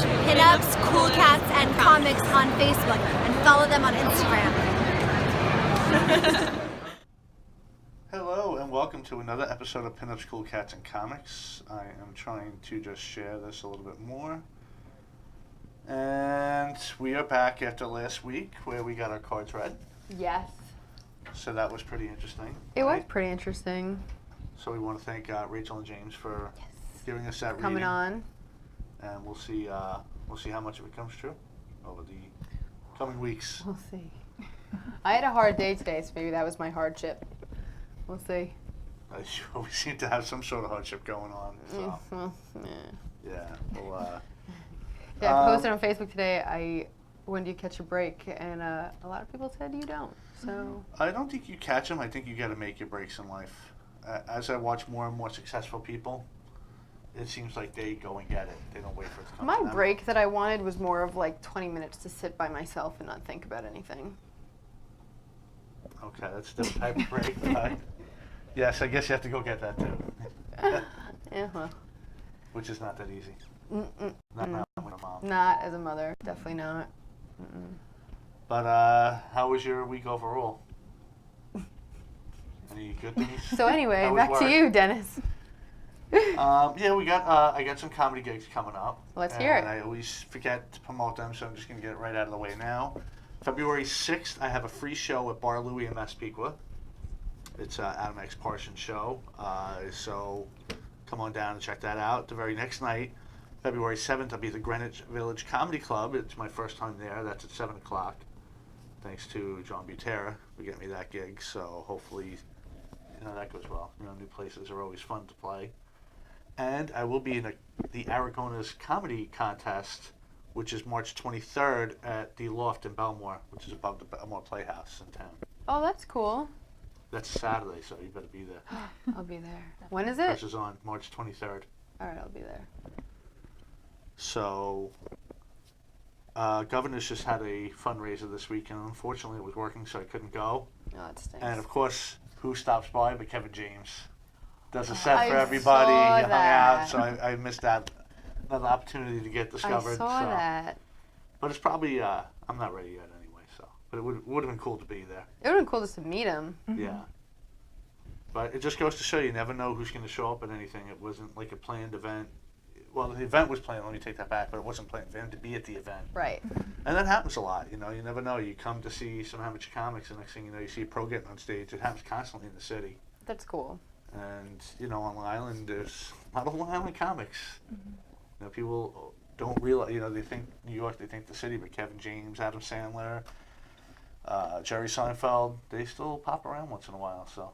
Pinups, Cool Cats, and Comics on Facebook and follow them on Instagram. Hello and welcome to another episode of Pinups, Cool Cats, and Comics. I am trying to just share this a little bit more. And we are back after last week where we got our cards read. Yes. So that was pretty interesting. It was pretty interesting. So we want to thank Rachel and James for giving us that Coming reading. on. And we'll see how much of it comes true over the coming weeks. We'll see. I had a hard day today, so maybe that was my hardship. We'll see. We seem to have some sort of hardship going on. So. Well, Yeah. Well, yeah, I posted on Facebook today, when do you catch a break? And a lot of people said you don't. So I don't think you catch them. I think you got to make your breaks in life. As I watch more and more successful people, it seems like they go and get it. They don't wait for it to come my to them. break that I wanted was more of like 20 minutes to sit by myself and not think about anything. Okay, that's the type of break. But yes, I guess you have to go get that too. Yeah, well. Which is not that easy. Not with a mom. Not as a mother. Definitely not. But how was your week overall? Any good things? So anyway, How was back to work? you, Dennis. Yeah, I got some comedy gigs coming up. Let's hear it. And I always forget to promote them, so I'm just going to get it right out of the way now. February 6th, I have a free show at Bar Louie in Massapequa. It's Adam X. Parsons' show, so come on down and check that out. The very next night, February 7th, I'll be at the Greenwich Village Comedy Club. It's my first time there. That's at 7 o'clock. Thanks to John Butera for getting me that gig, so hopefully that goes well. New places are always fun to play. And I will be in the Aragona's Comedy Contest, which is March 23rd at the Loft in Belmore, which is above the Belmore Playhouse in town. Oh, that's cool. That's Saturday, so you better be there. I'll be there. When is it? Pressure's on March 23rd. All right, I'll be there. So, Governor's just had a fundraiser this weekend. Unfortunately, it was working, so I couldn't go. Oh, that stinks. And of course, who stops by but Kevin James? Does a set for I everybody. saw He hung that. out, so I missed that another opportunity to get discovered. I saw so. that. But it's probably I'm not ready yet anyway. So, but it would have been cool to be there. It would have been cool just to meet him. Yeah. But it just goes to show you never know who's going to show up at anything. It wasn't like a planned event. Well, the event was planned. Let me take that back. But it wasn't planned for him to be at the event. Right. And that happens a lot. You never know. You come to see some amateur comics, and next thing you know, you see a pro getting on stage. It happens constantly in the city. That's cool. And on Long Island, there's a lot of Long Island comics. People don't realize. They think New York, they think the city, but Kevin James, Adam Sandler, Jerry Seinfeld, they still pop around once in a while. So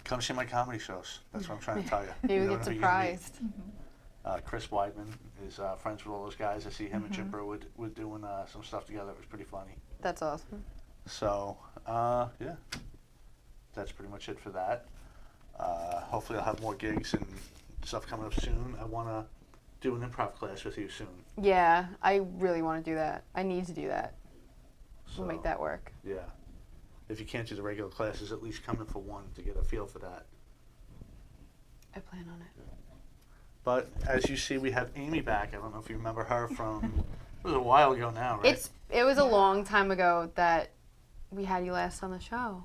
come see my comedy shows. That's what I'm trying to tell you. You get surprised. Chris Weidman is friends with all those guys. I see him and Jim Burwood doing some stuff together. It was pretty funny. That's awesome. So, yeah, that's pretty much it for that. Hopefully I'll have more gigs and stuff coming up soon. I want to do an improv class with you soon. Yeah, I really want to do that. I need to do that. We'll make that work. Yeah. If you can't do the regular classes, at least come in for one to get a feel for that. I plan on it. But as you see, we have Aimee back. I don't know if you remember her from, it was a while ago now, right? It was a long time ago that we had you last on the show.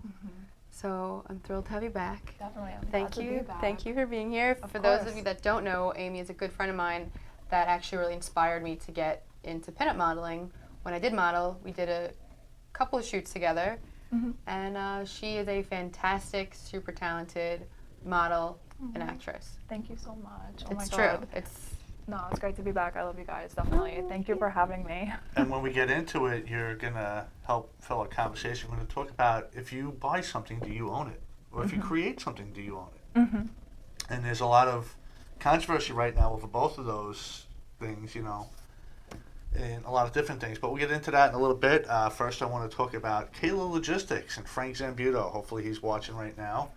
So I'm thrilled to have you back. Definitely. I'm Thank glad to you. be back. Thank you for being here. For those of you that don't know, Aimee is a good friend of mine that actually really inspired me to get into pinup modeling. When I did model, we did a couple of shoots together. And she is a fantastic, super talented model and actress. Thank you so much. Oh It's my true. God. It's great to be back. I love you guys, definitely. Thank you for having me. And when we get into it, you're going to help fill a conversation. We're going to talk about if you buy something, do you own it? Or if you create something, do you own it? And there's a lot of controversy right now over both of those things, and a lot of different things. But we'll get into that in a little bit. First, I want to talk about Kayla Logistics and Frank Zambuto. Hopefully he's watching right now.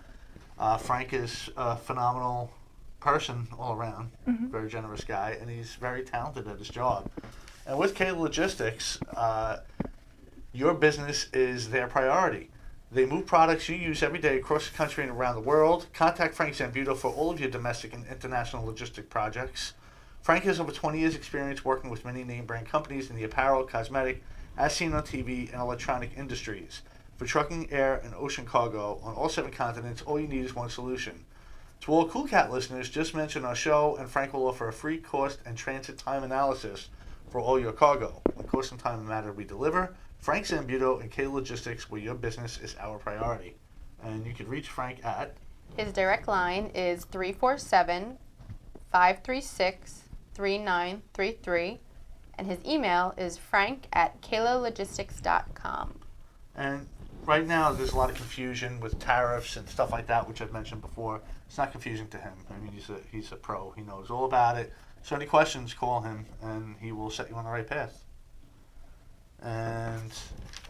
Frank is a phenomenal person all around, very generous guy, and he's very talented at his job. And with Kayla Logistics, your business is their priority. They move products you use every day across the country and around the world. Contact Frank Zambuto for all of your domestic and international logistic projects. Frank has over 20 years' experience working with many name brand companies in the apparel, cosmetic, as seen on TV, and electronic industries. For trucking, air, and ocean cargo on all 7 continents, all you need is one solution. To all Cool Cat listeners, just mention our show, and Frank will offer a free cost and transit time analysis for all your cargo. When cost and time matter, we deliver. Frank Zambuto and K Logistics, where your business is our priority. And you can reach Frank at... His direct line is 347-536-3933, and his email is frank@kalologistics.com. And right now, there's a lot of confusion with tariffs and stuff like that, which I've mentioned before. It's not confusing to him. I mean, he's a pro. He knows all about it. So any questions, call him, and he will set you on the right path. And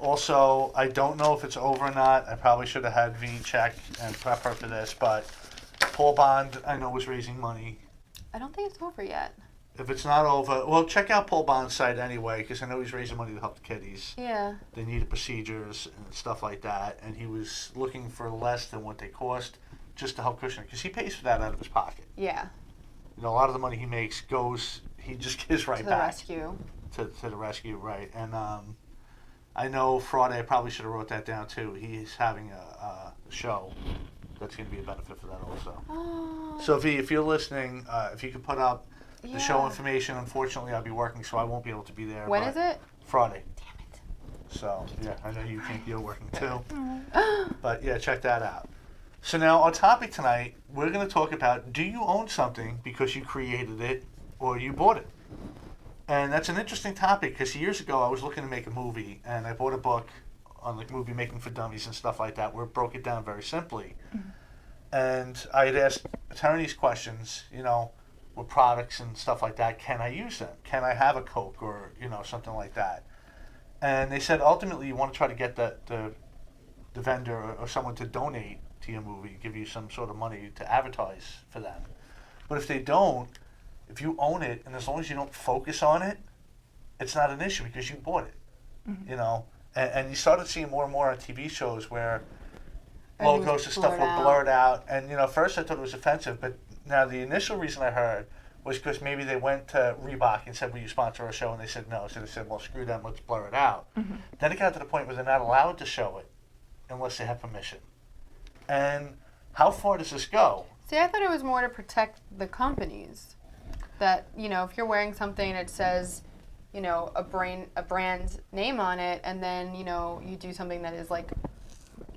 also, I don't know if it's over or not. I probably should have had V check and prep her for this, but Paul Bond, I know, was raising money. I don't think it's over yet. If it's not over, well, check out Paul Bond's site anyway, because I know he's raising money to help the kiddies. Yeah. They needed procedures and stuff like that, and he was looking for less than what they cost just to help cushion it, because he pays for that out of his pocket. Yeah. You know, a lot of the money he makes he just gives right To the back. rescue. To the rescue, right. And I know Friday, I probably should have wrote that down too. He's having a show that's going to be a benefit for that also. Oh. So V, if you're listening, if you could put up the show Yeah. information, unfortunately I'll be working, so I won't be able to be there. When but is it? Friday. Damn it. So, yeah, I know you think you're working too. But yeah, check that out. So now our topic tonight, we're going to talk about, do you own something because you created it or you bought it? And that's an interesting topic because years ago I was looking to make a movie and I bought a book on like movie making for dummies and stuff like that where it broke it down very simply. And I had asked attorneys questions, you know, with products and stuff like that. Can I use them? Can I have a Coke or, you know, something like that? And they said ultimately you want to try to get the vendor or someone to donate to your movie, give you some sort of money to advertise for them. But if they don't, if you own it, and as long as you don't focus on it, it's not an issue because you bought it, you know? And you started seeing more and more on TV shows where logos and stuff were blurred out. And, you know, first I thought it was offensive, but now the initial reason I heard was because maybe they went to Reebok and said, will you sponsor our show? And they said no. So they said, well, screw them, let's blur it out. Then it got to the point where they're not allowed to show it unless they have permission. And how far does this go? See, I thought it was more to protect the companies. That, you know, if you're wearing something that says, you know, a brand name on it, and then, you know, you do something that is like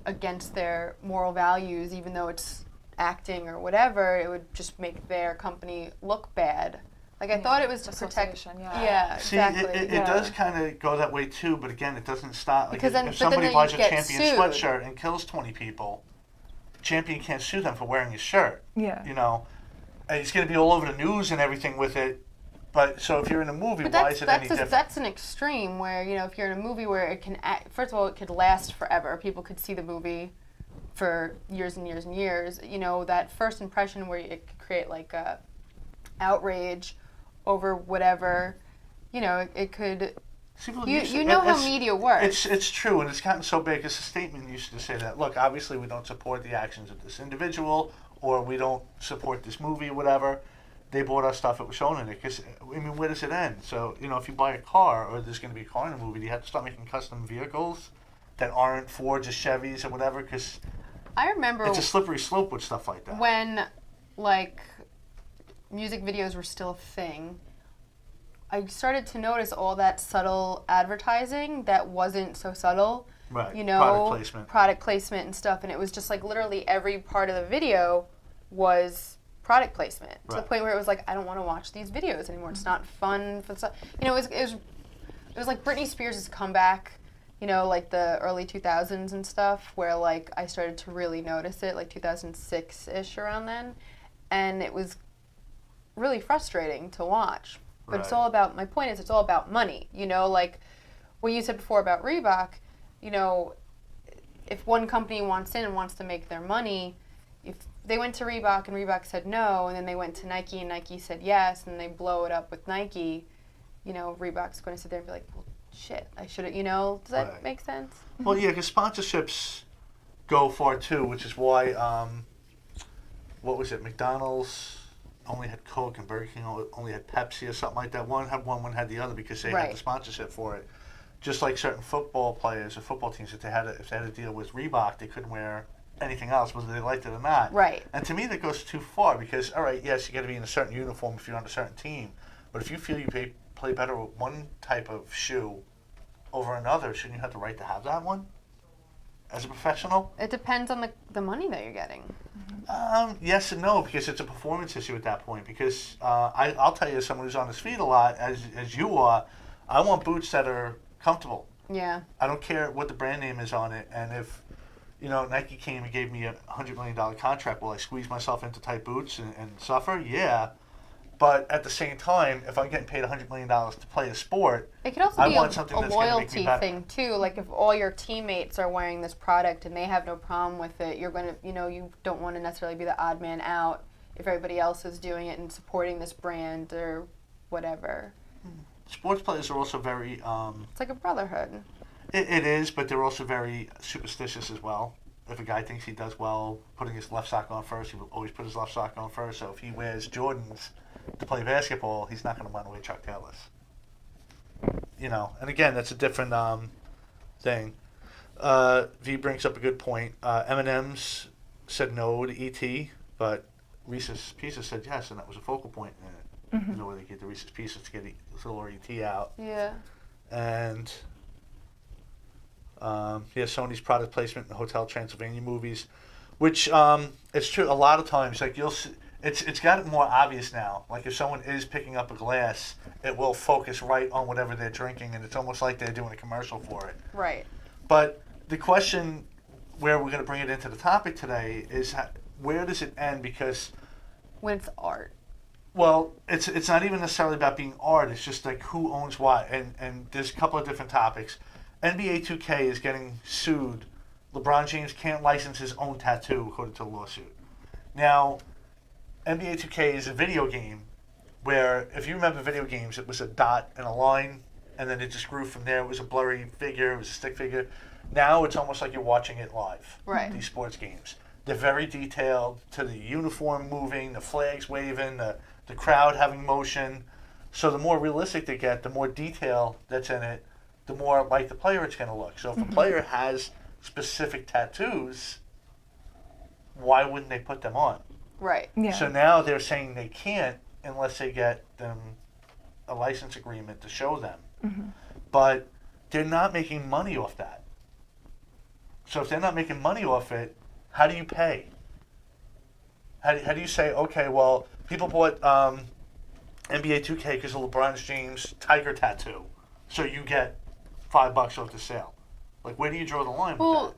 against their moral values, even though it's acting or whatever, it would just make their company look bad. Like, I thought it was to protect. Association, Yeah, See, exactly. it does kind of go that way too, but again, it doesn't stop. Like, Because then- if but then somebody you buys a get Champion sued. sweatshirt and kills 20 people, Champion can't sue them for wearing his shirt. Yeah. You know, and it's going to be all over the news and everything with it. But so if you're in a movie, But why is it any different? that's an extreme where, you know, if you're in a movie where it can first of all, it could last forever. People could see the movie for years and years and years. You know, that first impression where it could create like a outrage over whatever, you know, it could. See, well, You know how media works. It's true, and it's gotten so big. It's a statement used to say that, look, obviously we don't support the actions of this individual, or we don't support this movie, whatever. They bought our stuff, it was shown in it. Because, I mean, where does it end? So, you know, if you buy a car, or there's going to be a car in a movie, do you have to start making custom vehicles that aren't Fords or Chevys or whatever? Because I remember it's a slippery slope with stuff like that. when, like, music videos were still a thing. I started to notice all that subtle advertising that wasn't so subtle. Right. You know, product placement and stuff, and it was just like literally every part of the video was product placement to the point where it was like, I don't want to watch these videos anymore. It's not fun for the, you know, it was like Britney Spears' comeback, you know, like the early 2000s and stuff, where like I started to really notice it, like 2006-ish around then, and it was really frustrating to watch. But it's all about, my point is, it's all about money. You know, like what you said before about Reebok, you know, if one company wants in and wants to make their money, if they went to Reebok and Reebok said no, and then they went to Nike and Nike said yes, and they blow it up with Nike, you know, Reebok's going to sit there and be like, well, shit, I should have, you know, does that make sense? Well, yeah, because sponsorships go far too, which is why, what was it, McDonald's only had Coke and Burger King only had Pepsi or something like that. One had the other because they had the sponsorship for it. Just like certain football players or football teams, if they had a deal with Reebok, they couldn't wear anything else, whether they liked it or not. Right. And to me, that goes too far because, all right, yes, you got to be in a certain uniform if you're on a certain team, but if you feel you play better with one type of shoe over another, shouldn't you have the right to have that one as a professional? It depends on the money that you're getting. Yes and no, because it's a performance issue at that point. Because I'll tell you, as someone who's on his feet a lot, as you are, I want boots that are comfortable. Yeah. I don't care what the brand name is on it, and if Nike came and gave me a $100 million contract, will I squeeze myself into tight boots and suffer? Yeah. But at the same time, if I'm getting paid $100 million to play a sport, it could also I be want a something that's going to make me loyalty better. thing too. Like if all your teammates are wearing this product and they have no problem with it, you're going to, you don't want to necessarily be the odd man out if everybody else is doing it and supporting this brand or whatever. Sports players are also very... It's like a brotherhood. It is, but they're also very superstitious as well. If a guy thinks he does well putting his left sock on first, he will always put his left sock on first. So if he wears Jordans to play basketball, he's not going to run away Chuck Taylors. And again, that's a different thing. V brings up a good point. M&M's said no to E.T., but Reese's Pieces said yes, and that was a focal point in it. Where they get the Reese's Pieces to get the little E.T. out. Yeah. And Sony's product placement in Hotel Transylvania movies, which it's true. A lot of times, like you'll see, it's gotten more obvious now. Like if someone is picking up a glass, it will focus right on whatever they're drinking, and it's almost like they're doing a commercial for it. Right. But the question, where we're going to bring it into the topic today, is where does it end? Because when it's art. Well, it's not even necessarily about being art. It's just like who owns what, and there's a couple of different topics. NBA 2K is getting sued. LeBron James can't license his own tattoo according to a lawsuit. Now, NBA 2K is a video game where, if you remember video games, it was a dot and a line, and then it just grew from there. It was a blurry figure. It was a stick figure. Now it's almost like you're watching it live. Right. These sports games. They're very detailed to the uniform moving, the flags waving, the crowd having motion. So the more realistic they get, the more detail that's in it, the more like the player it's going to look. So if a player has specific tattoos, why wouldn't they put them on? Right. Yeah. So now they're saying they can't unless they get them a license agreement to show them. But they're not making money off that. So if they're not making money off it, how do you pay? How do you say, okay, well, people bought NBA 2K because of LeBron James' tiger tattoo, so you get $5 off the sale. Like, where do you draw the line with that?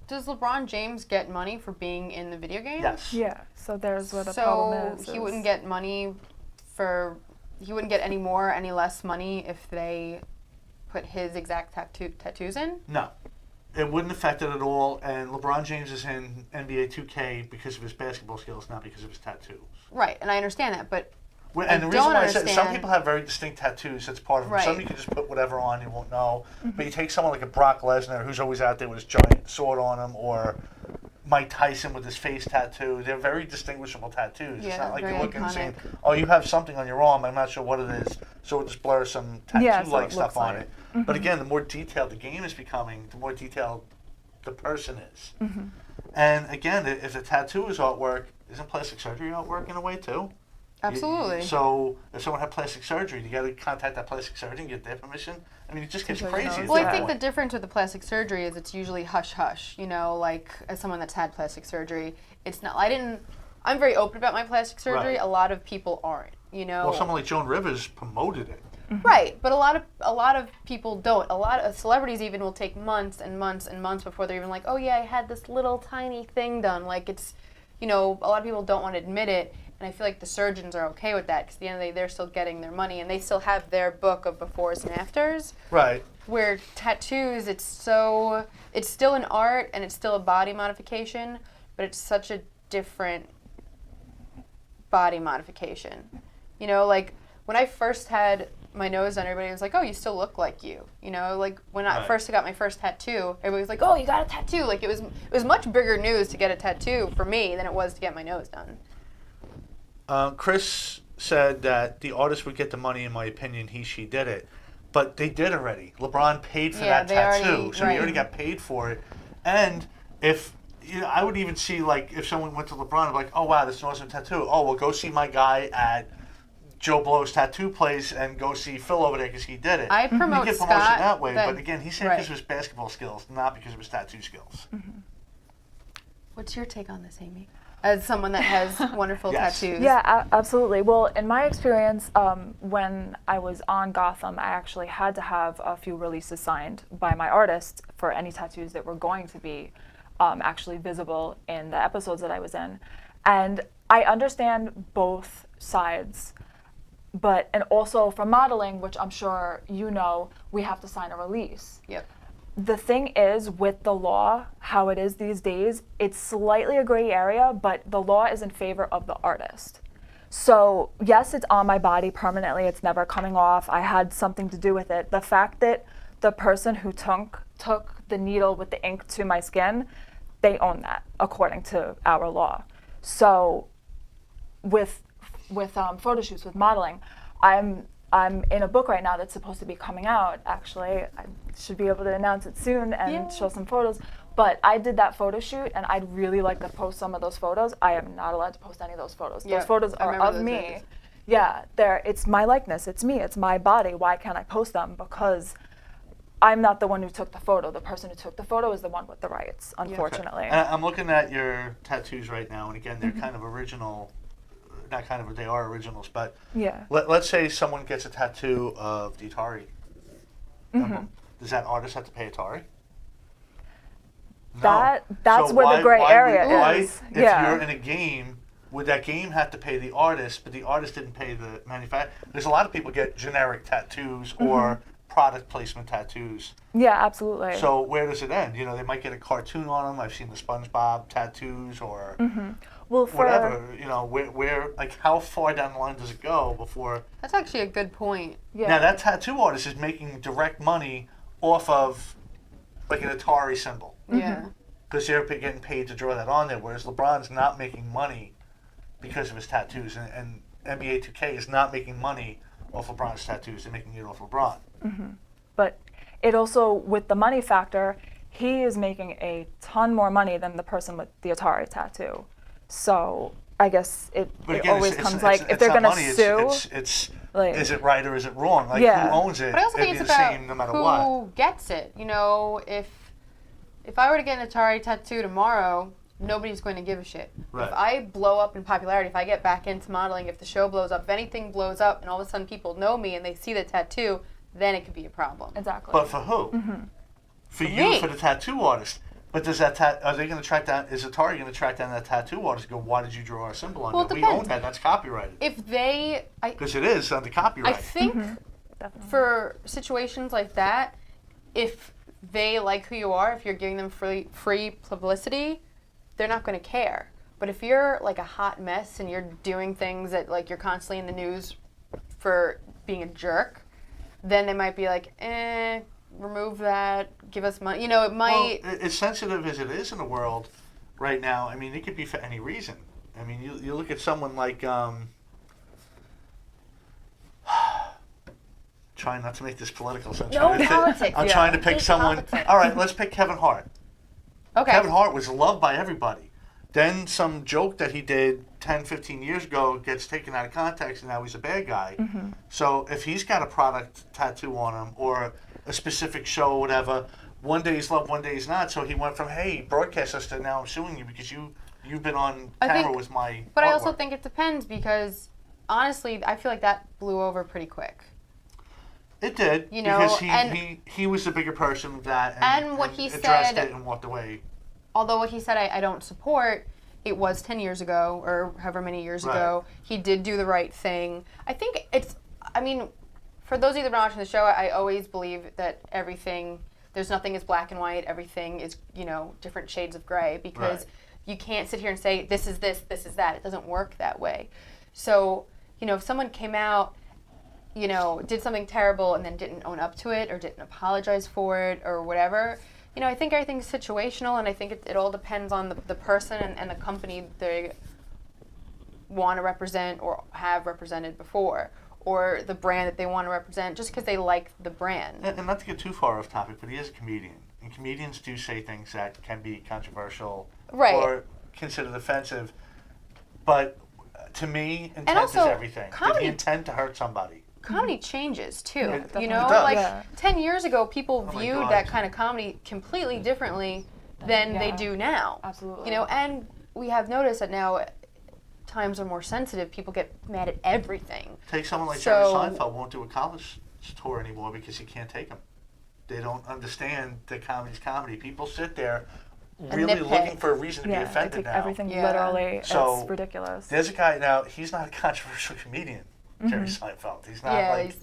Does LeBron James get money for being in the video game? Yes. Yeah, so there's where the problem is. So he wouldn't get money he wouldn't get any more, any less money if they put his exact tattoos in? No. It wouldn't affect it at all, and LeBron James is in NBA 2K because of his basketball skills, not because of his tattoos. Right, and I understand that, but And the reason why I said some people have very distinct tattoos, that's part of them. Right. Some you can just put whatever on, you won't know. But you take someone like a Brock Lesnar, who's always out there with his giant sword on him, or Mike Tyson with his face tattoo. They're very distinguishable tattoos. Yeah, it's not like very you're looking and iconic. saying, oh, you have something on your arm, I'm not sure what it is, so we'll just blur some tattoo-like stuff on it. But again, the more detailed the game is becoming, the more detailed the person is. And again, if a tattoo is artwork, isn't plastic surgery artwork in a way too? absolutely. So if someone had plastic surgery, you got to contact that plastic surgeon, get their permission. I mean, it just gets crazy. at Well, I that think the point. difference with the plastic surgery is it's usually hush-hush, like as someone that's had plastic surgery, it's not, I'm very open about my plastic surgery. Right. A lot of people aren't, Well, someone like Joan Rivers promoted it. Right, but a lot of people don't. A lot of celebrities even will take months and months and months before they're even like, oh yeah, I had this little tiny thing done. Like it's, a lot of people don't want to admit it, and I feel like the surgeons are okay with that because at the end of the day, they're still getting their money and they still have their book of befores and afters. Right. Where tattoos, it's still an art and it's still a body modification, but it's such a different body modification. Like when I first had my nose done, everybody was like, oh, you still look like you. Like when I Right. first got my first tattoo, everybody was like, oh, you got a tattoo. Like it was much bigger news to get a tattoo for me than it was to get my nose done. Chris said that the artist would get the money. In my opinion, he, she did it, but they did already. LeBron paid for that they tattoo, already- so he already got paid for it. And if I would even see like if someone went to LeBron and be like, oh wow, this is an awesome tattoo. Oh well, go see my guy at Joe Blow's tattoo place and go see Phil over there because he did it. I promote you get promotion Scott that way, that- but again, he said right. because of his basketball skills, not because of his tattoo skills. What's your take on this, Aimee? As someone that has wonderful Yes. tattoos. Yeah, absolutely. Well, in my experience, when I was on Gotham, I actually had to have a few releases signed by my artist for any tattoos that were going to be actually visible in the episodes that I was in. And I understand both sides, and also for modeling, which I'm sure you know, we have to sign a release. Yep. The thing is, with the law, how it is these days, it's slightly a gray area, but the law is in favor of the artist. So yes, it's on my body permanently. It's never coming off. I had something to do with it. The fact that the person who took the needle with the ink to my skin, they own that according to our law. So with photo shoots, with modeling, I'm in a book right now that's supposed to be coming out. Actually, I should be able to announce it soon and show some photos. But I did that photo shoot, and I'd really like to post some of those photos. I am not allowed to post any of those photos. Yep, Those photos I are remember of those me. images. Yeah, it's my likeness. It's me. It's my body. Why can't I post them? Because I'm not the one who took the photo. The person who took the photo is the one with the rights, unfortunately. And I'm looking at your tattoos right now, and again, they're kind of original. Not kind of, they are originals, but Yeah. let's say someone gets a tattoo of the Atari emblem. Does that artist have to pay Atari? No. That's So where the gray area is. If Yeah. you're in a game, would that game have to pay the artist, but the artist didn't pay the manufacturer? There's a lot of people get generic tattoos or product placement tattoos. Yeah, absolutely. So where does it end? You know, they might get a cartoon on them. I've seen the SpongeBob tattoos or well, for whatever. You know, where like how far down the line does it go before? That's actually a good point. yeah. Now that tattoo artist is making direct money off of like an Atari symbol Yeah. because they're getting paid to draw that on there. Whereas LeBron's not making money because of his tattoos, and NBA 2K is not making money off LeBron's tattoos. They're making it off LeBron. But it also, with the money factor, he is making a ton more money than the person with the Atari tattoo. So I guess it always comes like, if they're not going to money, sue, it's like, is it right or is it wrong? Like Yeah. who owns it? But I also think It'd it's be the about same no matter who what. gets it. You know, if I were to get an Atari tattoo tomorrow, nobody's going to give a shit. Right. If I blow up in popularity, if I get back into modeling, if the show blows up, if anything blows up, and all of a sudden people know me and they see the tattoo, then it could be a problem. exactly. But for who? For you, me. for the tattoo artist. But does that are they going to track down? Is Atari going to track down that tattoo artist? And go, why did you draw our symbol on Well, it? it We own depends. that. That's copyrighted. If they, Because it is under I copyright. think Definitely. for situations like that, if they like who you are, if you're giving them free publicity, they're not going to care. But if you're like a hot mess and you're doing things that like you're constantly in the news for being a jerk, then they might be like, remove that, give us money. You know, it might. Well, as sensitive as it is in the world right now, I mean, it could be for any reason. I mean, you look at someone like, trying not to make this political, so I'm No trying to politics, I'm yeah. trying to pick It's someone. politics. All right, let's pick Kevin Hart. Okay. Kevin Hart was loved by everybody. Then some joke that he did 10, 15 years ago gets taken out of context, and now he's a bad guy. So if he's got a product tattoo on him or a specific show or whatever, one day he's loved, one day he's not. So he went from, hey, broadcast us, to now I'm suing you because you've been on I camera think- with my But I also artwork. think it depends because honestly, I feel like that blew over pretty quick. It did, You know, because and- he was the bigger person of that And what he addressed said- it and walked away. Although what he said I don't support, it was 10 years ago or however many years Right. ago. He did do the right thing. I think I mean, for those of you that have been watching the show, I always believe that there's nothing is black and white. Everything is, you know, different shades of gray because Right. you can't sit here and say, this is this is that. It doesn't work that way. So, you know, if someone came out, you know, did something terrible and then didn't own up to it or didn't apologize for it or whatever, you know, I think everything's situational, and I think it all depends on the person and the company they want to represent or have represented before, or the brand that they want to represent, just because they like the brand. And not to get too far off topic, but he is a comedian. And comedians do say things that can be controversial Right. or considered offensive. But to me, intent also, is everything. Did comedy- he intend to hurt somebody? Comedy changes too. Yeah, You definitely know, does. like Yeah. 10 years ago, people Oh my viewed God. that kind of comedy completely differently than they Yeah. do now. Absolutely. You know, and we have noticed that now times are more sensitive. People get mad at everything. Take someone like Jerry So- Seinfeld won't do a college tour anymore because he can't take them. They don't understand that comedy's comedy. People sit there really nitpick. looking for a reason to be Yeah, they offended take now. everything Yeah. literally. So, it's ridiculous. There's a guy now, he's not a controversial comedian, Jerry Mm-hmm. Seinfeld. He's not Yeah, like,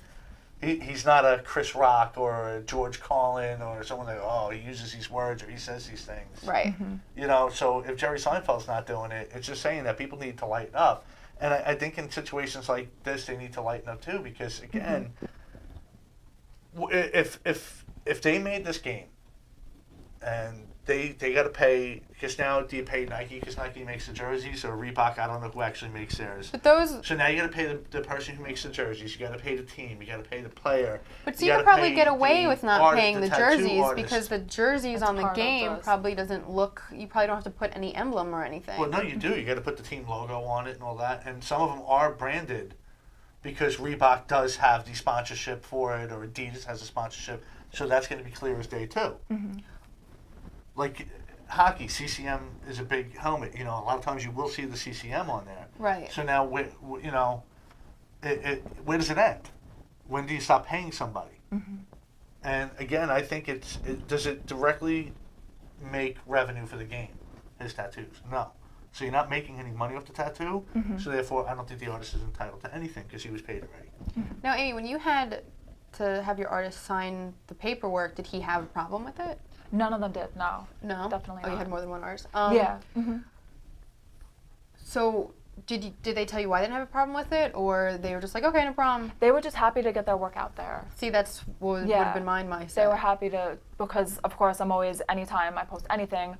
he's not a Chris Rock or a George Carlin or someone that, oh, he uses these words or he says these things. Right. You know, so if Jerry Seinfeld's not doing it, it's just saying that people need to lighten up. And I think in situations like this, they need to lighten up too, because again, if they made this game and they got to pay, because now do you pay Nike because Nike makes the jerseys, or Reebok? I don't know who actually makes theirs. But those, So now you got to pay the person who makes the jerseys. You got to pay the team. You got to pay the player. but you you gotta could probably pay get away the with not artist, paying the tattoo jerseys artist. because the jerseys That's on the part of game this. probably doesn't look. You probably don't have to put any emblem or anything. Well, no, you do. You got to put the team logo on it and all that. And some of them are branded because Reebok does have the sponsorship for it, or Adidas has a sponsorship. So that's going to be clear as day too. Like hockey, CCM is a big helmet. You know, a lot of times you will see the CCM on there. Right. So now, you know, where does it end? When do you stop paying somebody? And again, I think does it directly make revenue for the game? His tattoos? No. So you're not making any money off the tattoo. So therefore, I don't think the artist is entitled to anything because he was paid already. Now, Aimee, when you had to have your artist sign the paperwork, did he have a problem with it? None of them did. No. No. Definitely Oh, you not. had more than one artist. Yeah. So did they tell you why they didn't have a problem with it, or they were just like, okay, no problem? They were just happy to get their work out there. See, that's what would Yeah. have been my mindset. They were happy to, because of course I'm always, anytime I post anything,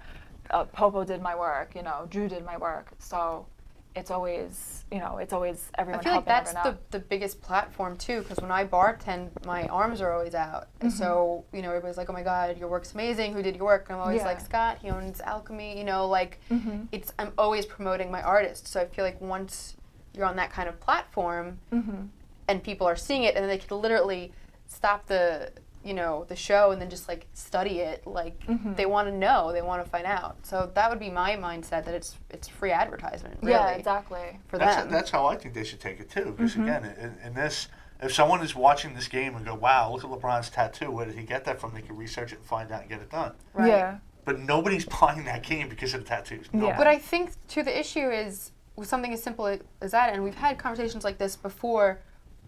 Popo did my work, you know, Drew did my work. So it's always, you know, it's always everyone I feel like helping that's everyone out. the biggest platform too, because when I bartend, my arms are always out, and so you know everybody's like, "Oh my God, your work's amazing. Who did your work?" And I'm always Yeah. like, "Scott. He owns Alchemy." You know, like I'm always promoting my artist. So I feel like once you're on that kind of platform, and people are seeing it, and then they could literally stop the show and then just like study it. Like they want to know, they want to find out. So that would be my mindset, that it's free advertisement. Really, Yeah, exactly. for That's them. that's how I think they should take it too. Because again, in this, if someone is watching this game and go, "Wow, look at LeBron's tattoo. Where did he get that from?" They can research it and find out and get it done. Right. Yeah. But nobody's buying that game because of the tattoos. Yeah. But I think too the issue is with something as simple as that, and we've had conversations like this before,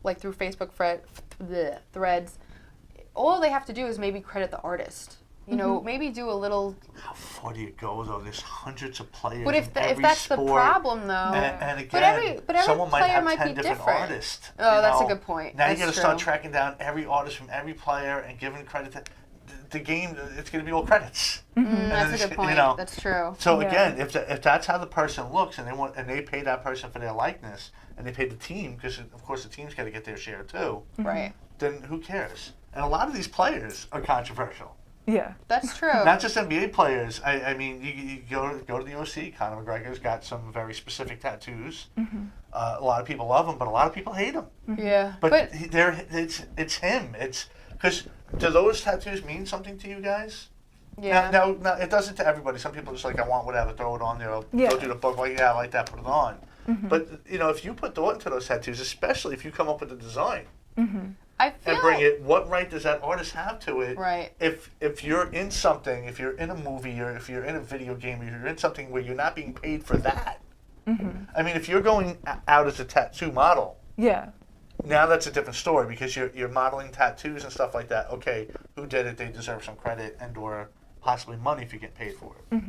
like through Facebook threads. All they have to do is maybe credit the artist. You know, maybe do a little. How far do you go though? There's hundreds of players. But if in every that's sport. the problem, though, And again, but every someone might player have might 10 be different different. artists. Oh, you that's a know? good point. Now That's you got to start true. tracking down every artist from every player and giving credit to the game. It's going to be all credits. That's it's, a good point. you know, That's true. So Yeah. again, if that's how the person looks, and they pay that person for their likeness, and they pay the team because of course the team's got to get their share too. Right. Then who cares? And a lot of these players are controversial. Yeah. That's true. Not just NBA players. I mean, you go to the OC. Conor McGregor's got some very specific tattoos. A lot of people love him, but a lot of people hate him. Yeah. But it's him. It's because do those tattoos mean something to you guys? yeah. Now, it doesn't to everybody. Some people are just like, I want whatever, throw it on there. Yeah. Go do the book. Like, yeah, I like that. Put it on. But you know, if you put thought into those tattoos, especially if you come up with the design I feel and bring it, what right does that artist have to it? Right. If you're in something, if you're in a movie, or if you're in a video game, or you're in something where you're not being paid for that. I mean, if you're going out as a tattoo model, Yeah. now that's a different story because you're modeling tattoos and stuff like that. Okay, who did it? They deserve some credit and or possibly money if you get paid for it.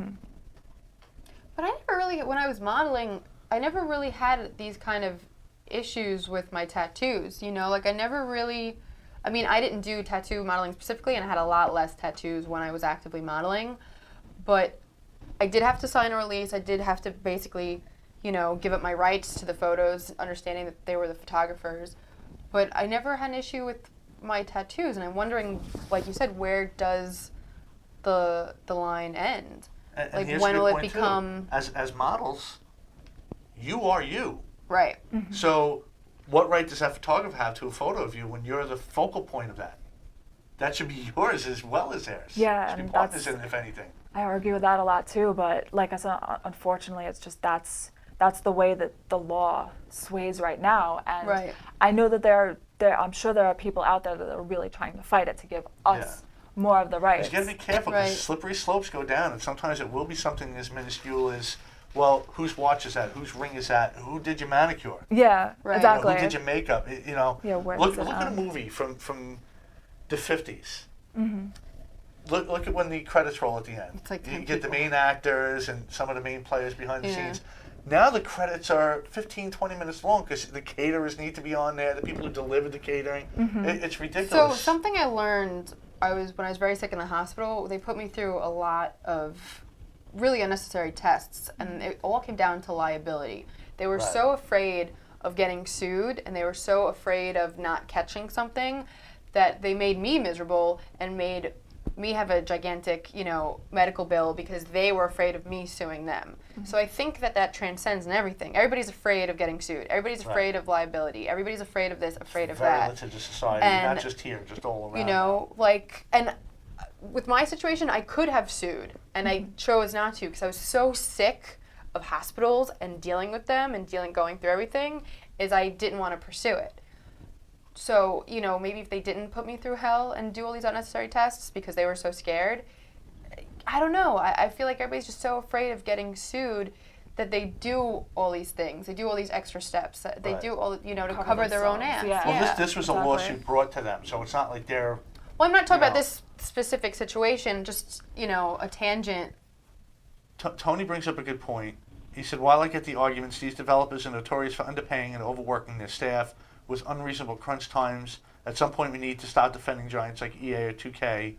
But I never really, when I was modeling, I never really had these kind of issues with my tattoos, you know? Like, I never really, I mean, I didn't do tattoo modeling specifically, and I had a lot less tattoos when I was actively modeling. But I did have to sign a release. I did have to basically give up my rights to the photos, understanding that they were the photographers. But I never had an issue with my tattoos, and I'm wondering, like you said, where does the line end? And Like, here's when a good will it point, too. become... As models, you are you. Right. So what right does that photographer have to a photo of you when you're the focal point of that? That should be yours as well as theirs. Yeah, should be and partners in it, if anything. I argue with that a lot too, but like I said, unfortunately, it's just that's the way that the law sways right now. And Right. I know that I'm sure there are people out there that are really trying to fight it to give us more of the rights. You got to be careful because Right. slippery slopes go down, and sometimes it will be something as minuscule as, well, whose watch is that? Whose ring is that? Who did your manicure? Yeah, Right. exactly. Who did your makeup? Yeah, where look does it at a end? movie from the 50s. Look at when the credits roll at the end. It's like you 10 get the people. main actors and some of the main players behind the Yeah. scenes. Now the credits are 15, 20 minutes long because the caterers need to be on there, the people who deliver the catering. It's So ridiculous. something I learned, when I was very sick in the hospital, they put me through a lot of really unnecessary tests, and it all came down to liability. They were Right. so afraid of getting sued, and they were so afraid of not catching something that they made me miserable and made me have a gigantic, medical bill because they were afraid of me suing them. So I think that transcends in everything. Everybody's afraid of getting sued. Everybody's Right. afraid of liability. Everybody's afraid of this, afraid of Very that. litigious society, And, not just here, just all around. And with my situation, I could have sued, and I chose not to because I was so sick of hospitals and dealing with them and going through everything, is I didn't want to pursue it. So, maybe if they didn't put me through hell and do all these unnecessary tests because they were so scared, I don't know. I feel like everybody's just so afraid of getting sued that they do all these things. They do all these extra steps. They Right. do all, to Cover cover their own themselves, ass. yeah. Well, this was a exactly. lawsuit brought to them, so it's not like they're... Well, I'm not talking You about know. this specific situation, just, a tangent. Tony brings up a good point. He said, while I get the arguments, these developers are notorious for underpaying and overworking their staff with unreasonable crunch times. At some point, we need to stop defending giants like EA or 2K,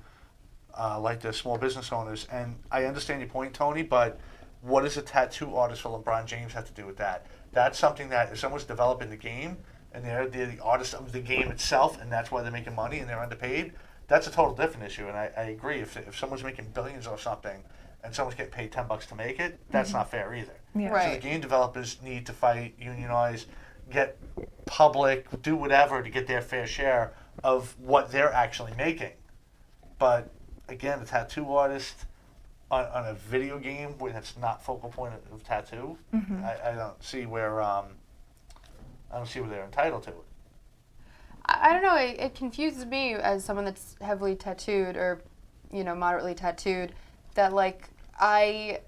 like the small business owners. And I understand your point, Tony, but what does a tattoo artist for LeBron James have to do with that? That's something that if someone's developing the game and they're the artist of the game itself, and that's why they're making money and they're underpaid, that's a total different issue. And I agree. If someone's making billions or something and someone's getting paid $10 to make it, that's not fair either. Yeah. So Right. the game developers need to fight, unionize, get public, do whatever to get their fair share of what they're actually making. But again, a tattoo artist on a video game where that's not focal point of tattoo, I don't see where they're entitled to it. I don't know. It confuses me as someone that's heavily tattooed or, moderately tattooed, that I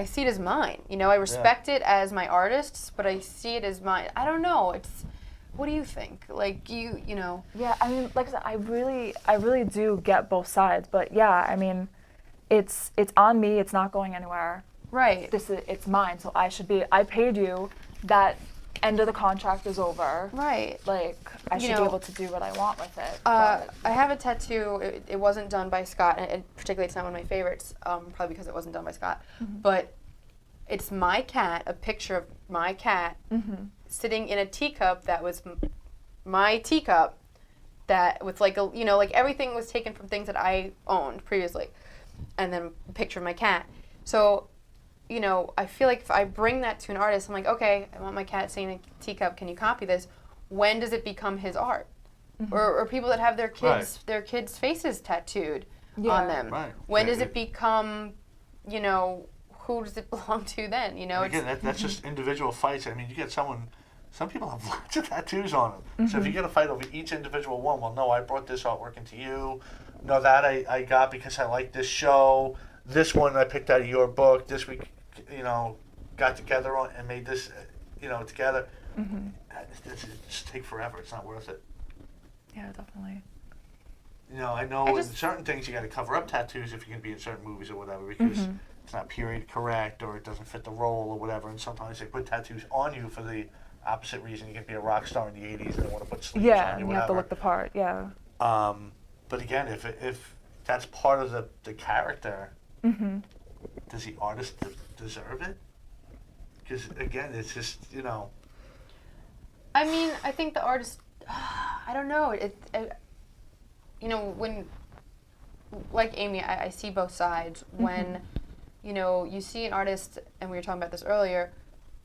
see it as mine. I respect it as my artist's, but I see it as mine. I don't know. What do you think? Yeah, I mean, like I said, I really do get both sides, but yeah, I mean, it's on me. It's not going anywhere. Right. It's mine, so I paid you. That end of the contract is over. Right. Like, I should be able to do what I want with it. I have a tattoo. It wasn't done by Scott, and particularly it's not one of my favorites, probably because it wasn't done by Scott. But it's my cat, a picture of my cat sitting in a teacup that was my teacup, that with everything was taken from things that I owned previously, and then a picture of my cat. So, I feel like if I bring that to an artist, I'm like, okay, I want my cat sitting in a teacup. Can you copy this? When does it become his art? Or people that have their kids' faces tattooed on them. Right. When does it become, who does it belong to then? Again, that's just individual fights. I mean, you get some people have lots of tattoos on them. So if you get a fight over each individual one, well, no, I brought this artwork into you. No, that I got because I like this show. This one I picked out of your book. This week, got together on and made this, together. It's just take forever. It's not worth it. Yeah, definitely. I know in certain things you got to cover up tattoos if you can be in certain movies or whatever because it's not period correct or it doesn't fit the role or whatever. And sometimes they put tattoos on you for the opposite reason. You can be a rock star in the 80s and they want to put sleeves Yeah, on you, you whatever. have to look the part. Yeah. But again, if that's part of the character, does the artist deserve it? Because again, it's just I mean, I think the artist. I don't know. When, like Aimee, I see both sides. When, you see an artist, and we were talking about this earlier,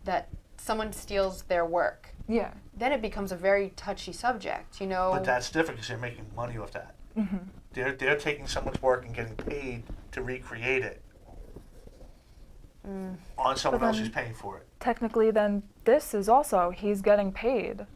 that someone steals their work. Yeah. Then it becomes a very touchy subject, But that's different because they're making money off that. Mm-hmm. They're taking someone's work and getting paid to recreate it on someone else who's paying for it. Technically, then this is also, he's getting paid.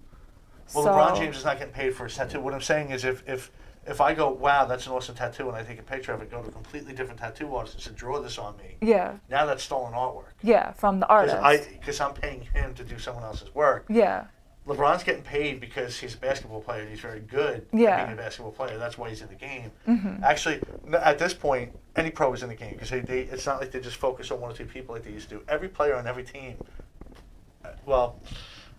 Well, so, LeBron James is not getting paid for his tattoo. What I'm saying is if I go, wow, that's an awesome tattoo, and I take a picture of it, go to a completely different tattoo artist and say, draw this on me. Yeah. Now that's stolen artwork. Yeah, from the artist. Because I'm paying him to do someone else's work. Yeah. LeBron's getting paid because he's a basketball player and he's very good Yeah. at being a basketball player. That's why he's in the game. Mm-hmm. Actually, at this point, any pro is in the game because it's not like they just focus on one or two people like they used to. Every player on every team, well,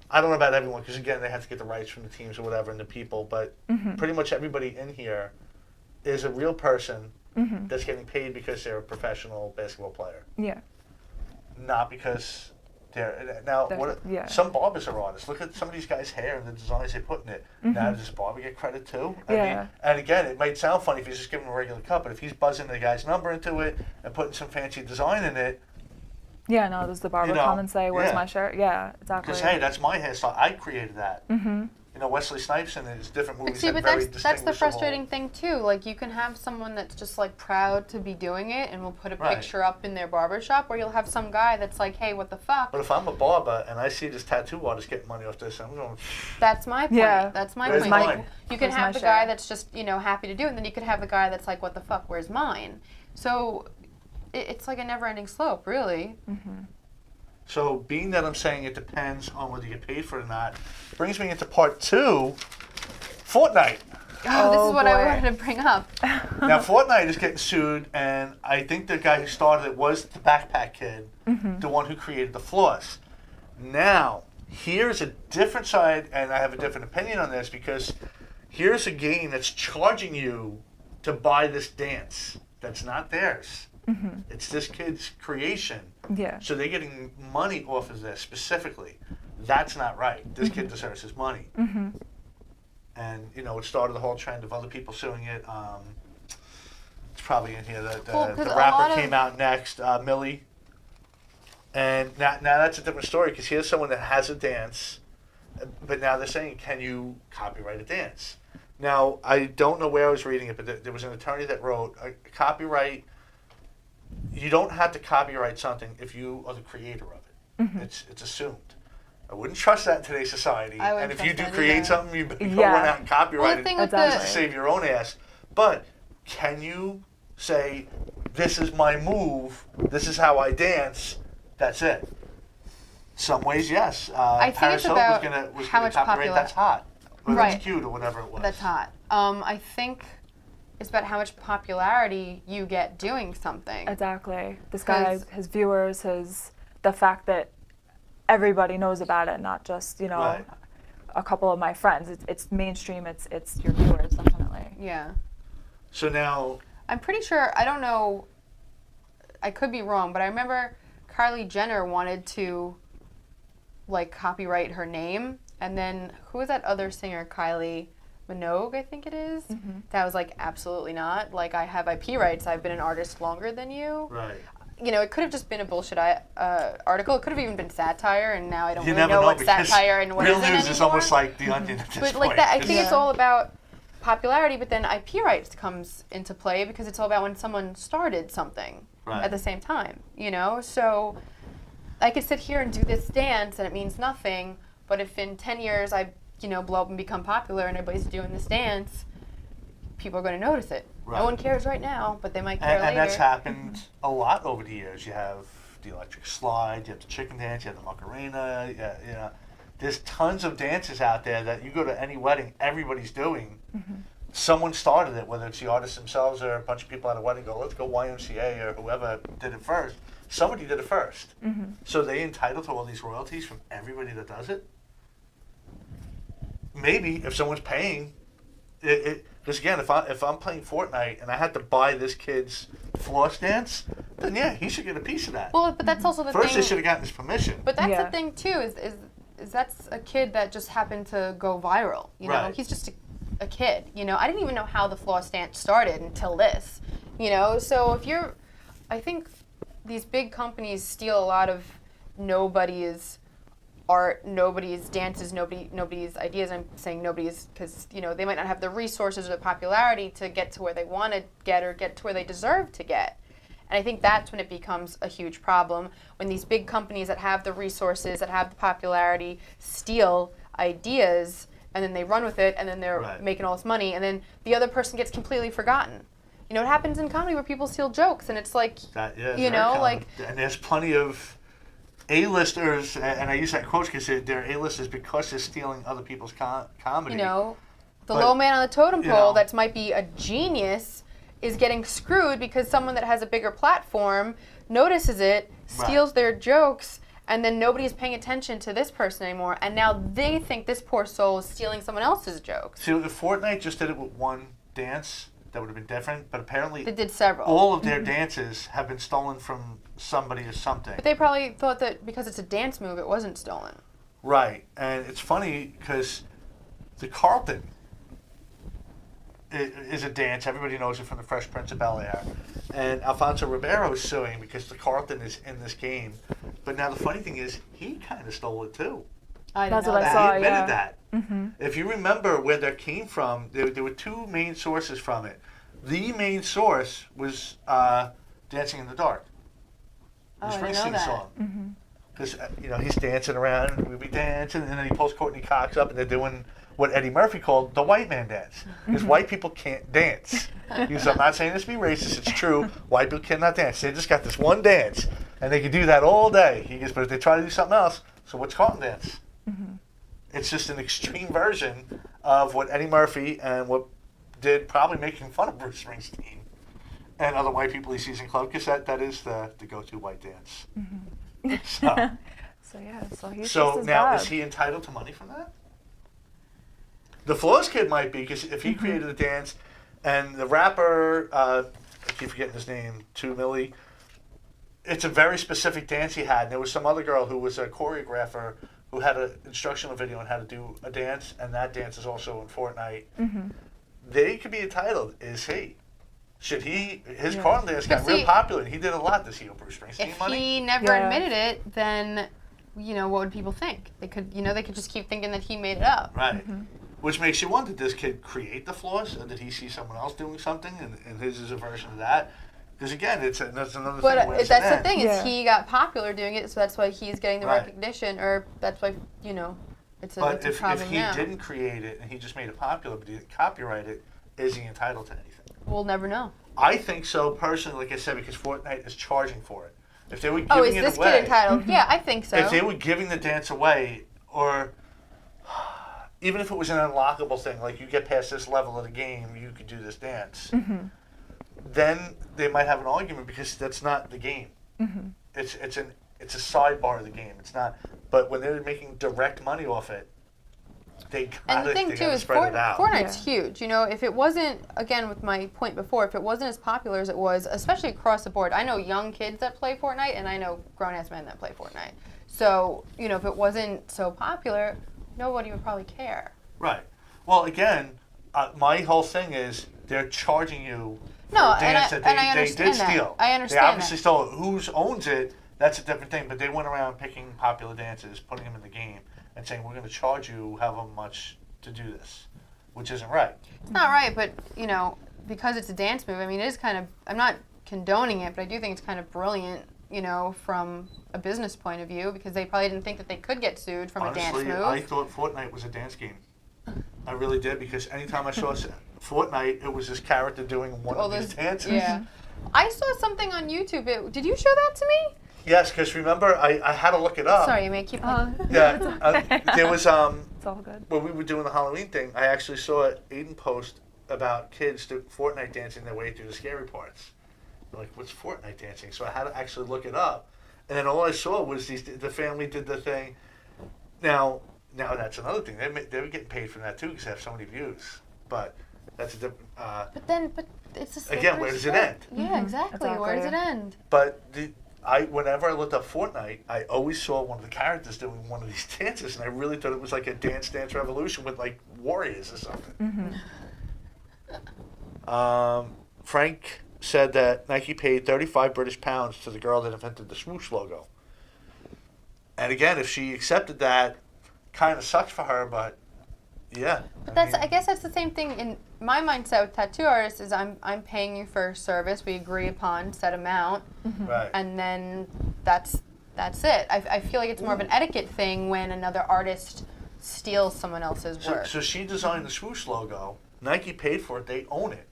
I don't know about everyone because, again, they have to get the rights from the teams or whatever and the people, but pretty much everybody in here is a real person that's getting paid because they're a professional basketball player. Yeah. Not because they're... Now, some barbers are artists. Look at some of these guys' hair and the designs they put in it. Now, does this barber get credit too? I mean, and again, it might sound funny if he's just giving him a regular cut, but if he's buzzing the guy's number into it and putting some fancy design in it... Yeah, no, does the barber come and say, where's my shirt? Yeah, exactly. Because, hey, that's my hairstyle. I created that. Mm-hmm. Wesley Snipes in his different movies but had very that's the distinguishable... frustrating thing, too. Like, you can have someone that's just, like, proud to be doing it and will put a picture up in their barbershop, or you'll have some guy that's like, hey, what the fuck? But if I'm a barber and I see this tattoo artist getting money off this, I'm going... That's my point. Yeah. That's my Where's point. mine? Like, you can Where's have my the share? guy that's just, happy to do it, and then you could have the guy that's like, what the fuck, where's mine? So, it's like a never-ending slope, really. Mm-hmm. So, being that I'm saying it depends on whether you get paid for it or not, brings me into part 2, Fortnite. Oh, this is what I boy. wanted to bring up. Now, Fortnite is getting sued, and I think the guy who started it was the backpack kid, the one who created the floss. Now, here's a different side, and I have a different opinion on this, because here's a game that's charging you to buy this dance that's not theirs. It's this kid's creation. Yeah. So they're getting money off of this specifically. That's not right. This kid deserves his money. And, it started the whole trend of other people suing it. It's probably in here. The rapper came out next, Millie. And now that's a different story because here's someone that has a dance, but now they're saying, can you copyright a dance? Now, I don't know where I was reading it, but there was an attorney that wrote, a copyright, you don't have to copyright something if you are the creator of it. It's assumed. I wouldn't trust that in today's society. And if you do create something, you go run out and copyright it to save your own ass. But can you say, this is my move, this is how I dance, that's it? Some ways, yes. I think Paris it's Hilton about was how gonna much copyright That's Hot. Or That's Cute, or whatever it was. That's hot. I think it's about how much popularity you get doing something. Exactly. This guy, his viewers, the fact that everybody knows about it, not just, a couple of my friends. It's mainstream, it's your viewers, definitely. Yeah. So now... I'm pretty sure, I don't know, I could be wrong, but I remember Kylie Jenner wanted to, copyright her name, and then, who was that other singer, Kylie Minogue, I think it is? That was absolutely not. I have IP rights, I've been an artist longer than you. Right. It could have just been a bullshit article. It could have even been satire, and now I don't really know what's satire and what isn't anymore. Real news is almost like The Onion at this point. I think it's all about popularity, but then IP rights comes into play because it's all about when someone started something at the same time, So I could sit here and do this dance, and it means nothing, but if in 10 years I, blow up and become popular and everybody's doing this dance, people are going to notice it. Right. No one cares right now, but they might care later. And that's happened a lot over the years. You have the electric slide, you have the chicken dance, you have the Macarena. There's tons of dances out there that you go to any wedding, everybody's doing. Someone started it, whether it's the artists themselves or a bunch of people at a wedding go, let's go YMCA or whoever did it first. Somebody did it first. So they entitled to all these royalties from everybody that does it? Maybe if someone's paying because again, if I'm playing Fortnite and I had to buy this kid's floss dance, then yeah, he should get a piece of that. Well, but that's also the First, thing. they should have gotten his permission. But that's Yeah. the thing too. Is that's a kid that just happened to go viral. You know, Right. he's just a kid. You know, I didn't even know how the floss dance started until this. You know, so if you're, I think these big companies steal a lot of nobody's art, nobody's dances, nobody's ideas. I'm saying nobody's because, you know, they might not have the resources or the popularity to get to where they want to get or get to where they deserve to get. And I think that's when it becomes a huge problem, when these big companies that have the resources, that have the popularity, steal ideas, and then they run with it, and then they're Right. making all this money, and then the other person gets completely forgotten. You know, it happens in comedy where people steal jokes, and it's like, That, yeah, you very know, common. like, and there's plenty of A-listers, and I use that quote because they're A-listers because they're stealing other people's comedy. you know, the But, low man on the totem you pole know. that might be a genius is getting screwed because someone that has a bigger platform notices it, steals their jokes, and then nobody's paying attention to this person anymore, and now they think this poor soul is stealing someone else's jokes. See, if Fortnite just did it with one dance, that would have been different. But apparently, They did several. all of their dances have been stolen from somebody or something. But they probably thought that because it's a dance move, it wasn't stolen. Right, and it's funny because the Carlton is a dance. Everybody knows it from the Fresh Prince of Bel-Air. And Alfonso Ribeiro is suing because the Carlton is in this game. But now the funny thing is, he kind of stole it too. I That's know what I that. saw. He admitted yeah. that. If you remember where that came from, there were two main sources from it. The main source was Dancing in the Dark. The Oh, I didn't know Springsteen that. song. Because, you know, he's dancing around, and we be dancing, and then he pulls Courtney Cox up, and they're doing what Eddie Murphy called the white man dance. Because white people can't dance. He goes, I'm not saying this to be racist, it's true. White people cannot dance. They just got this one dance, and they can do that all day. He goes, but if they try to do something else, so what's Carlton dance? It's just an extreme version of what Eddie Murphy and what did probably making fun of Bruce Springsteen and other white people he sees in club, because that is the go-to white dance. So, So yeah, so he's so just as now, bad. is he entitled to money from that? The Floss Kid might be, because if he created a dance, and the rapper, I keep forgetting his name, 2 Millie, it's a very specific dance he had. And there was some other girl who was a choreographer who had an instructional video on how to do a dance, and that dance is also in Fortnite. They could be entitled. Is he? Should he? His Carlton dance got But real see, popular, and he did a lot this year. Bruce Springsteen If money. he never Yeah. admitted it, then, you know, what would people think? They could, you know, they could just keep thinking that he made it up. Right. Which makes you wonder, did this kid create the floss, or did he see someone else doing something, and his is a version of that? Because again, that's another thing. But where it's that's an the end. thing, Yeah. is he got popular doing it, so that's why he's getting the Right. recognition, or that's why, you know, it's a, But it's a if problem he now. didn't create it and he just made it popular, but he didn't copyright it, is he entitled to anything? We'll never know. I think so personally, like I said, because Fortnite is charging for it. If they were Oh, giving is it this away, kid entitled? Yeah, I think so. if they were giving the dance away, or even if it was an unlockable thing, like you get past this level of the game, you could do this dance, then they might have an argument, because that's not the game. It's a sidebar of the game. It's not. But when they're making direct money off it, they And the thing they too gotta is spread it out. Fortnite's huge. You know, if it wasn't, again with my point before, if it wasn't as popular as it was, especially across the board, I know young kids that play Fortnite, and I know grown-ass men that play Fortnite. So, you know, if it wasn't so popular, nobody would probably care. Right. Well, again, my whole thing is they're charging you for No, a dance and that I they understand did that. steal. I They understand obviously that. stole it. Who owns it, that's a different thing. But they went around picking popular dances, putting them in the game, and saying, we're going to charge you however much to do this, which isn't right. It's not right, but, you know, because it's a dance move, I mean, it is kind of, I'm not condoning it, but I do think it's kind of brilliant, you know, from a business point of view, because they probably didn't think that they could get sued from Honestly, a dance move. I thought Fortnite was a dance game. I really did, because anytime I saw Fortnite, it was this character doing one All of these those- dances. Yeah. I saw something on YouTube. Did you show that to me? Yes, because remember, I had to look it up. Sorry, you may keep. Yeah, there was It's all good. when we were doing the Halloween thing, I actually saw Aiden post about kids do Fortnite dancing their way through the scary parts. They're like, what's Fortnite dancing? So I had to actually look it up, and then all I saw was the family did the thing. Now that's another thing. They were getting paid for that too, because they have so many views. But that's a different. But it's a slippery again, where does it slope. end? Yeah, exactly. Where does it end? But whenever I looked up Fortnite, I always saw one of the characters doing one of these dances, and I really thought it was like a Dance Dance Revolution with like warriors or something. Frank said that Nike paid 35 British pounds to the girl that invented the swoosh logo. And again, if she accepted that, kind of sucks for her, but yeah. But I guess that's the same thing in my mindset with tattoo artists is I'm paying you for a service. We agree upon set amount, Right. and then that's it. I feel like it's more of an etiquette thing when another artist steals someone else's work. So she designed the swoosh logo. Nike paid for it. They own it.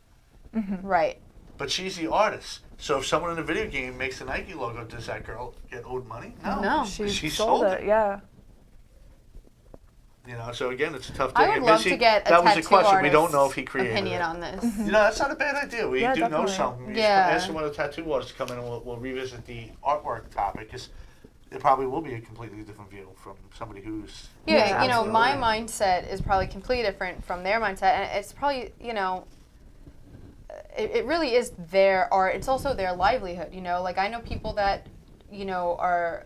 Right. But she's the artist. So if someone in a video game makes the Nike logo, does that girl get owed money? No. She sold it. Yeah. You know, so again, it's a tough thing. I would And love Missy, to get a that was tattoo a question. We artist's don't know if he created opinion it. on this. You know, that's not a bad idea. We Yeah, do know definitely. some. You Yeah. ask one of the tattoo artists to come in and we'll revisit the artwork topic because it probably will be a completely different view from somebody who's... Yeah, you know, absolutely. my mindset is probably completely different from their mindset, and it's probably, you know, it really is their art. It's also their livelihood, you know. Like, I know people that, you know, are,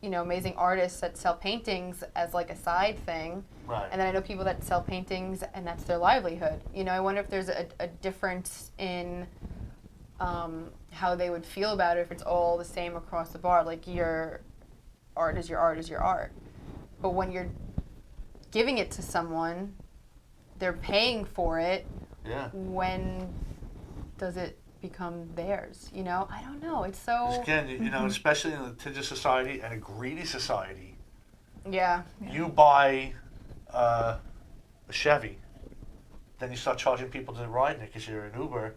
you know, amazing artists that sell paintings as, like, a side thing. Right. And then I know people that sell paintings, and that's their livelihood. You know, I wonder if there's a difference in how they would feel about it if it's all the same across the board. Like, your art is your art is your art. But when you're giving it to someone, they're paying for it. Yeah. When does it become theirs? You know, I don't know. It's so... Again, you know, especially in a litigious society and a greedy society, Yeah. you buy a Chevy, then you start charging people to ride in it because you're an Uber.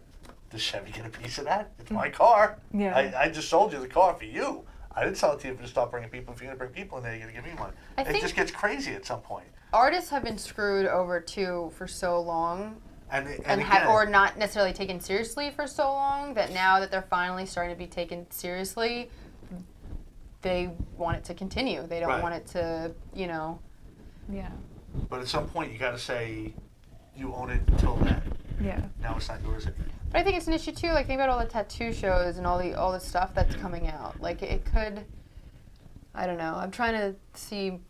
Does Chevy get a piece of that? It's my car. Yeah. I just sold you the car for you. I didn't sell it to you to stop bringing people. If you're going to bring people in there, you're going to give me money. I It think- just gets crazy at some point. Artists have been screwed over, too, for so long. And Have, again, or not necessarily taken seriously for so long that now that they're finally starting to be taken seriously, they want it to continue. They don't Right. want it to, you know... Yeah. but at some point you got to say you own it until then. Yeah. Now it's not yours anymore. But I think it's an issue too. Like, think about all the tattoo shows and all the stuff that's coming out. Like, it could. I don't know. I'm trying to see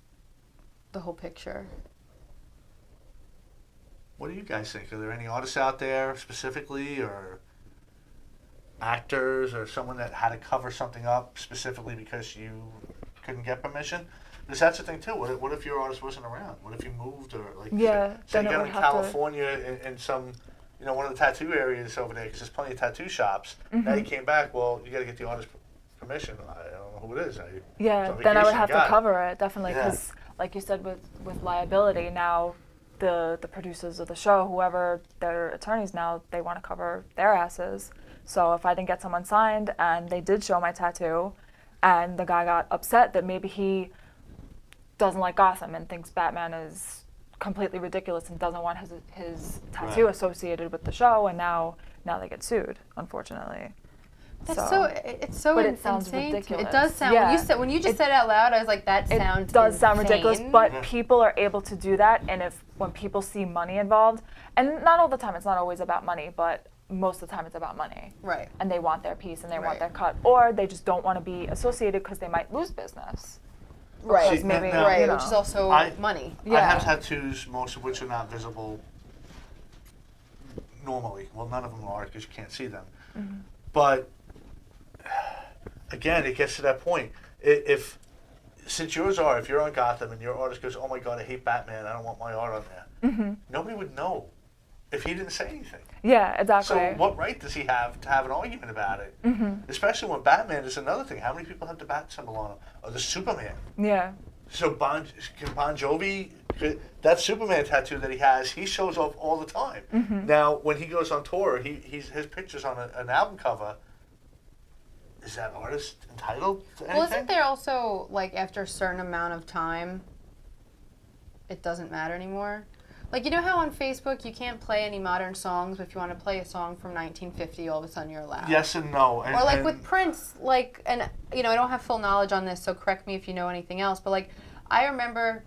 the whole picture. What do you guys think? Are there any artists out there specifically, or actors, or someone that had to cover something up specifically because you couldn't get permission? Because that's the thing too. What if your artist wasn't around? What if you moved, or like Yeah, say then you it got would in have to- California in some, you know, one of the tattoo areas over there because there's plenty of tattoo shops. Now you came back. Well, you got to get the artist permission. I don't know who it is. Yeah, it's on then I would vacation, have to got it. cover it, definitely, Yeah. because like you said, with liability, now the producers of the show, whoever their attorneys now, they want to cover their asses. So if I didn't get someone signed and they did show my tattoo and the guy got upset that maybe he doesn't like Gotham and thinks Batman is completely ridiculous and doesn't want his tattoo Right. associated with the show, and now they get sued, unfortunately. It's so But it sounds insane. ridiculous. It does sound. Yeah. When you just said it out loud, I was like, that sounds. It does sound ridiculous, insane. but Yeah. people are able to do that, and when people see money involved, and not all the time, it's not always about money, but most of the time it's about money. Right. And they want their piece and they Right. want their cut, or they just don't want to be associated because they might lose business. Right. See, maybe, now- Right. you know. Which is also I- money. I Yeah. have tattoos, most of which are not visible normally. Well, none of them are because you can't see them. But again, it gets to that point. Since yours are, if you're on Gotham and your artist goes, "Oh my God, I hate Batman. I don't want my art on there," nobody would know if he didn't say anything. Yeah, exactly. So what right does he have to have an argument about it? Especially when Batman is another thing. How many people have the bat symbol on him? Or the Superman? Yeah. So Bon Jovi, that Superman tattoo that he has, he shows off all the time. Now, when he goes on tour, his picture's on an album cover. Is that artist entitled to anything? Well, isn't there also, like, after a certain amount of time, it doesn't matter anymore? Like, you know how on Facebook you can't play any modern songs, but if you want to play a song from 1950, all of a sudden you're allowed? Yes and no. And, Or like and with Prince, like, and you know, I don't have full knowledge on this, so correct me if you know anything else, but like, I remember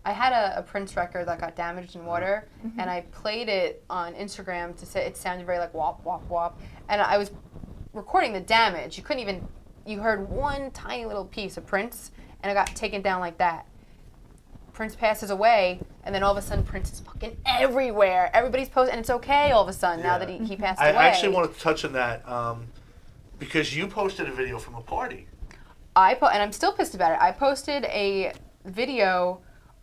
I had a Prince record that got damaged in water, and I played it on Instagram to say it sounded very like wop, wop, wop. And I was recording the damage. You heard one tiny little piece of Prince, and it got taken down like that. Prince passes away, and then all of a sudden Prince is fucking everywhere. Everybody's posting, and it's okay all of a sudden now that he passed away. I actually wanted to touch on that because you posted a video from a party. And I'm still pissed about it. I posted a video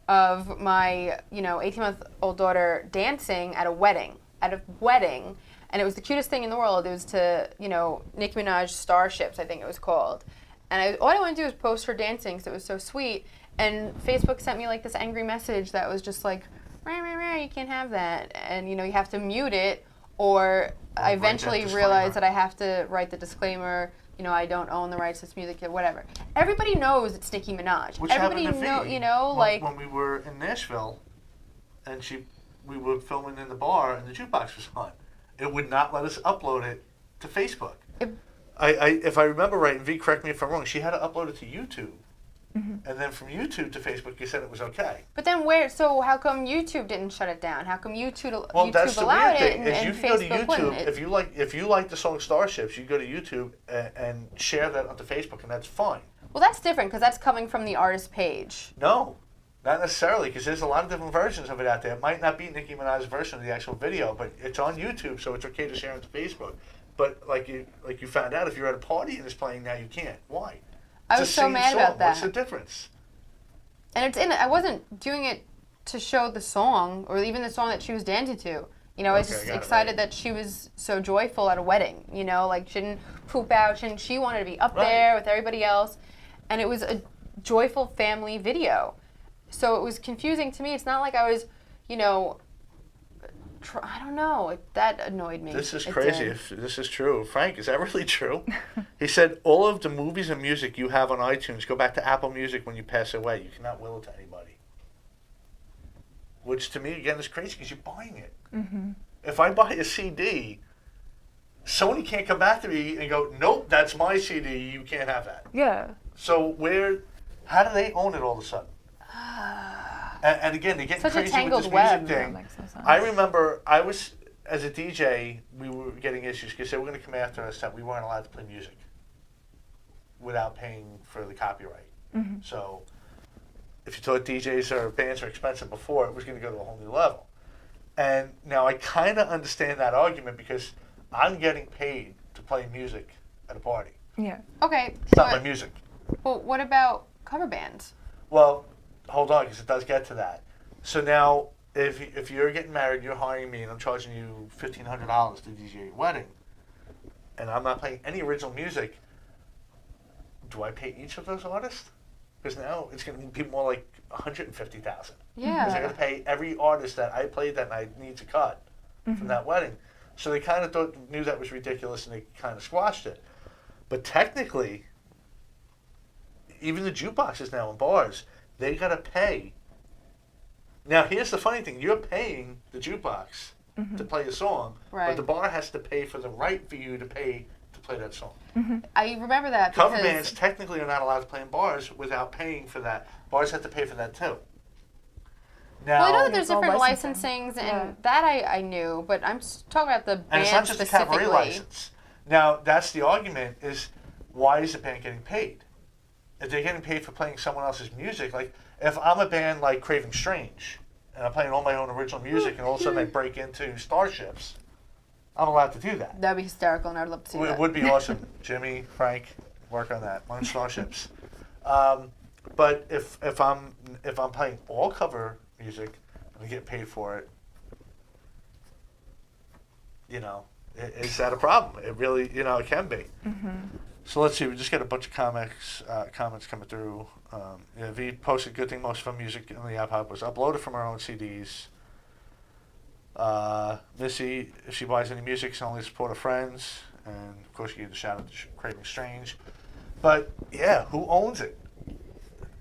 of my 18-month-old daughter dancing at a wedding, and it was the cutest thing in the world. It was to Nicki Minaj Starships, I think it was called, and all I wanted to do was post her dancing because it was so sweet. And Facebook sent me like this angry message that was just like, rah, rah, rah, you can't have that, and you have to mute it, or I eventually realized that I have to write the disclaimer. I don't own the rights to this music, whatever. Everybody knows it's Nicki Minaj. Which Everybody happened to know, V, when we were in Nashville, and we were filming in the bar, and the jukebox was on. It would not let us upload it to Facebook. If I remember right, and V, correct me if I'm wrong, she had to upload it to YouTube. And then from YouTube to Facebook, you said it was okay. But then so how come YouTube didn't shut it down? How come YouTube that's allowed the weird it thing, and is you can Facebook go to YouTube, wouldn't? if you like the song Starships, you go to YouTube and share that onto Facebook, and that's fine. Well, that's different because that's coming from the artist page. No, not necessarily, because there's a lot of different versions of it out there. It might not be Nicki Minaj's version of the actual video, but it's on YouTube, so it's okay to share it to Facebook. But like you found out, if you're at a party and it's playing now, you can't. Why? I was so mad about that. What's the difference? And I wasn't doing it to show the song or even the song that she was dancing to. I was just excited that she was so joyful at a wedding. Like she didn't poop out. She wanted to be up there with everybody else. And it was a joyful family video. So it was confusing to me. It's not like I was, I don't know. That annoyed me. This is crazy if this is true. Frank, is that really true? He said all of the movies and music you have on iTunes go back to Apple Music when you pass away. You cannot will it to anybody. Which to me, again, is crazy because you're buying it. If I buy a CD, Sony can't come back to me and go, nope, that's my CD. You can't have that. Yeah. So how do they own it all of a sudden? And again, they're getting Such crazy a tangled with this web. music thing. That makes no sense. I remember as a DJ, we were getting issues because they were going to come after us that we weren't allowed to play music without paying for the copyright. So if you thought DJs or bands were expensive before, it was going to go to a whole new level. And now I kind of understand that argument because I'm getting paid to play music at a party. Yeah. Okay. It's not my music. Well, what about cover bands? Well, hold on, because it does get to that. So now, if you're getting married, you're hiring me, and I'm charging you $1,500 to DJ your wedding, and I'm not playing any original music, do I pay each of those artists? Because now it's going to be more like $150,000. Yeah. Because I got to pay every artist that I played that night needs a cut from that wedding. So they kind of knew that was ridiculous, and they kind of squashed it. But technically, even the jukeboxes now in bars, they got to pay. Now, here's the funny thing. You're paying the jukebox to play a song, but the bar has to pay for the right for you to pay to play that song. I remember that Cover bands technically are not allowed to play in bars without paying for that. Bars have to pay for that, too. Now, well, I know that there's It's all different licensing. licensings, and that I knew, but I'm talking about the and band it's not just a specifically. cabaret license. Now, that's the argument is, why is the band getting paid? If they're getting paid for playing someone else's music, like if I'm a band like Craving Strange and I'm playing all my own original music and all of a sudden I break into Starships, I'm allowed to do that. That'd be hysterical, and I'd love to see that. It would be awesome. Jimmy, Frank, work on that. Learn Starships. But if I'm playing all cover music and I get paid for it, is that a problem? It really, it can be. So let's see. We just got a bunch of comments coming through. V posted, good thing most of our music on the iPod was uploaded from our own CDs. Missy, if she buys any music, she only support her friends. And of course, you gave the shout out to Craving Strange. But yeah, who owns it?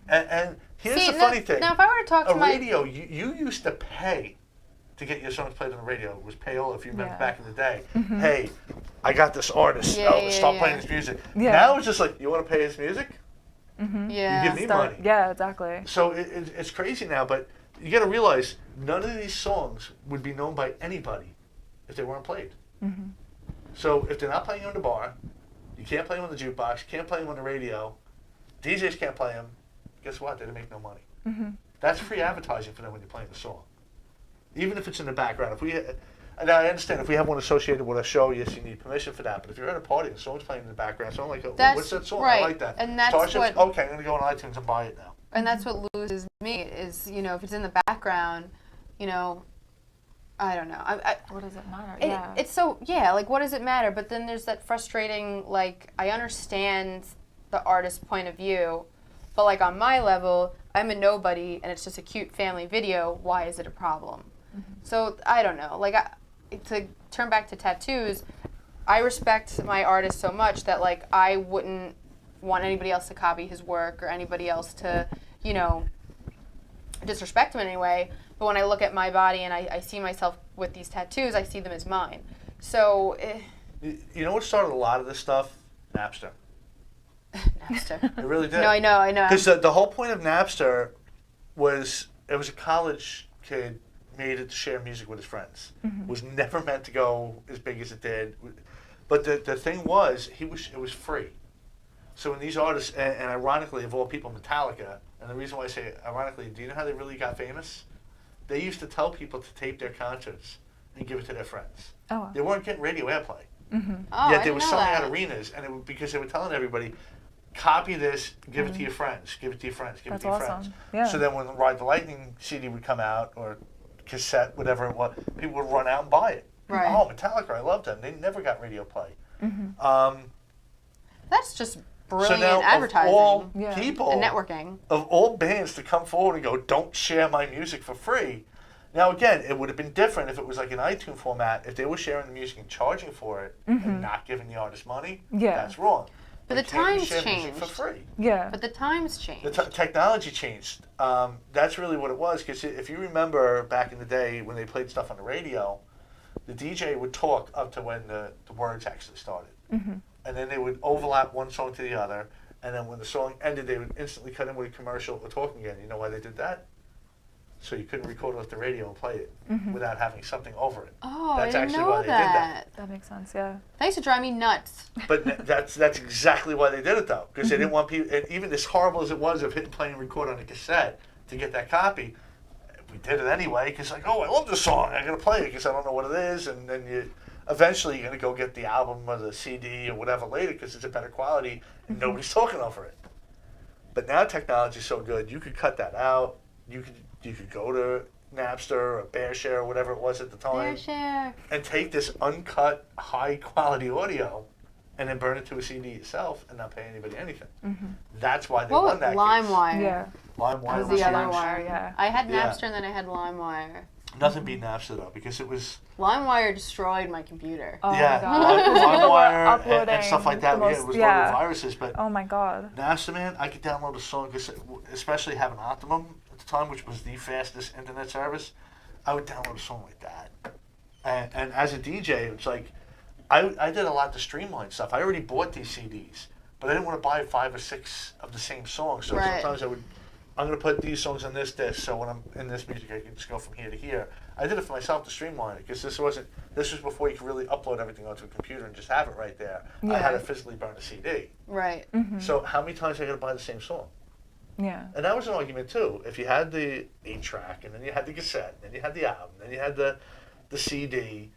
And here's the funny thing. Now, if I were to talk to my radio, you used to pay to get your songs played on the radio. It was payola, if you remember back in the day. Hey, I got this artist. Stop playing his music. Yeah. Now it's just like, you want to pay his music? Yeah. You give me money. Yeah, exactly. So it's crazy now, but you got to realize none of these songs would be known by anybody if they weren't played. So if they're not playing you in the bar, you can't play them on the jukebox, you can't play them on the radio, DJs can't play them, guess what? They don't make no money. That's free advertising for them when you're playing the song. Even if it's in the background. And I understand if we have one associated with a show, yes, you need permission for that. But if you're at a party and someone's playing in the background, so I'm like, what's that song? Right. I like that. And that's Starships? what- Okay, I'm going to go on iTunes and buy it now. And that's what loses me is, if it's in the background, I don't know. What does it matter? It's so, like, what does it matter? But then there's that frustrating, like, I understand the artist's point of view, but, like, on my level, I'm a nobody, and it's just a cute family video. Why is it a problem? So, I don't know. Like, to turn back to tattoos, I respect my artist so much that, like, I wouldn't want anybody else to copy his work or anybody else to, disrespect him in any way. But when I look at my body and I see myself with these tattoos, I see them as mine. So, You know what started a lot of this stuff? Napster. Napster. It really did. No, I know. Because the whole point of Napster was it was a college kid made it to share music with his friends. It was never meant to go as big as it did. But the thing was, it was free. So when these artists, and ironically, of all people, Metallica, and the reason why I say ironically, do you know how they really got famous? They used to tell people to tape their concerts and give it to their friends. Oh, wow. They weren't getting radio airplay. Oh, Yet I they were didn't know selling that. out arenas, and because they were telling everybody, copy this, give it to your friends, give it to your friends, give That's it to your awesome. friends. Yeah. So then when the Ride the Lightning CD would come out, or cassette, whatever it was, people would run out and buy it. Right. Oh, Metallica, I love them. They never got radio play. That's just So brilliant now, advertising of all Yeah. people, and networking. of all bands to come forward and go, don't share my music for free. Now, again, it would have been different if it was like an iTunes format. If they were sharing the music and charging for it and not giving the artist money, Yeah. that's wrong. But They the can't times share music for changed. free. Yeah. But the times changed. The technology changed. That's really what it was. Because if you remember back in the day when they played stuff on the radio, the DJ would talk up to when the words actually started. And then they would overlap one song to the other. And then when the song ended, they would instantly cut in with a commercial or talking again. You know why they did that? So you couldn't record it with the radio and play it without having something over it. Oh, That's I didn't actually know why they did that. That makes sense, yeah. That used to drive me nuts. But that's exactly why they did it, though, because they didn't want people. And even as horrible as it was of hitting play and record on a cassette to get that copy, we did it anyway. Because like, oh, I love this song, I gotta play it because I don't know what it is, and then eventually you're gonna go get the album or the CD or whatever later because it's a better quality and nobody's talking over it. But now technology's so good, you could cut that out. You could go to Napster or BearShare or whatever it was at the time. Share. And take this uncut, high quality audio and then burn it to a CD yourself and not pay anybody anything. That's why they What won was that case. LimeWire? Yeah. LimeWire Was was the other huge. one. Yeah. I had Yeah. Napster and then I had LimeWire. Nothing beat Napster though, because it was LimeWire destroyed my computer. Oh yeah, my god. LimeWire and stuff like that. Uploading Yeah, it was the loaded most- with viruses, but Oh my god. Napster, man, I could download a song, especially having Optimum at the time, which was the fastest internet service. I would download a song like that. And as a DJ, it's like, I did a lot to streamline stuff. I already bought these CDs, but I didn't want to buy 5 or 6 of the same songs. So Right. sometimes I'm going to put these songs on this disc, so when I'm in this music, I can just go from here to here. I did it for myself to streamline it, because this was before you could really upload everything onto a computer and just have it right there. I had to physically burn a CD. Right. So how many times I got to buy the same song? Yeah. And that was an argument too. If you had the 8-track, and then you had the cassette, and then you had the album, then you had the CD,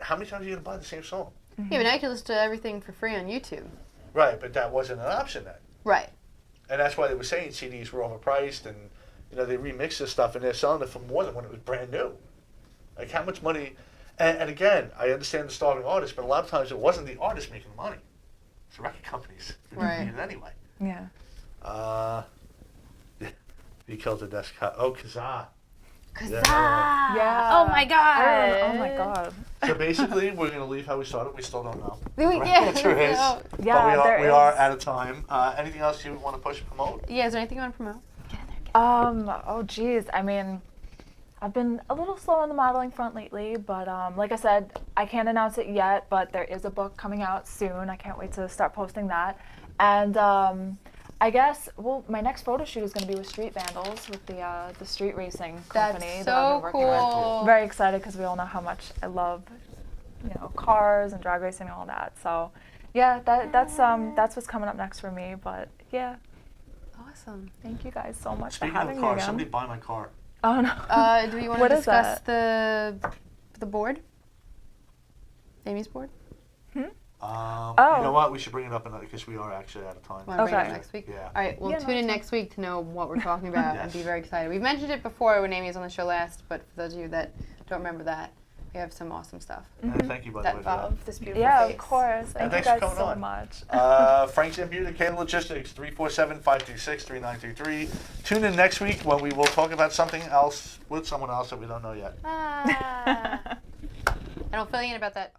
how many times are you going to buy the same song? Yeah, but now you can listen to everything for free on YouTube. Right, but that wasn't an option then. Right. And that's why they were saying CDs were overpriced, and they remixed this stuff, and they're selling it for more than when it was brand new. Like how much money? And again, I understand the starving artist, but a lot of times it wasn't the artist making the money. It's the record companies who Right. did it anyway. Yeah. You killed the desktop. Oh, Kazaa. Yeah. Oh my god. Oh my god. So basically, we're going to leave how we started. We still don't know. Yeah. Right? Answer is, No. Yeah, but there we are is. out of time. Anything else you want to push and promote? Yeah, is there anything you want to promote? Oh geez. I mean, I've been a little slow on the modeling front lately, but like I said, I can't announce it yet, but there is a book coming out soon. I can't wait to start posting that. And I guess, well, my next photo shoot is going to be with Street Vandals, with the street racing company That's that I've so been working with. cool. Very excited because we all know how much I love, cars and drag racing and all that. So, yeah, that's what's coming up next for me. But yeah, Awesome. thank you guys so much Speaking for having of me cars, again. somebody buy my car. Oh no. Do you want What to is discuss the board? Amy's board? You Oh. know what? We should bring it up another because we are actually out of time. Want to bring it Okay. up next week? Yeah. All right. Well, Yeah, tune no, in it's next week to know what we're talking about and be Yes. very excited. We've mentioned it before when Amy was on the show last, but for those of you that don't remember that, we have some awesome stuff And thank you, by the that way, for that. involve this beautiful Yeah, face. of course. Thank you thanks for guys coming so on. much. Frank Zambuda, Caden Logistics, 347-526-3933. Tune in next week when we will talk about something else with someone else that we don't know yet. And I'll fill you in about that.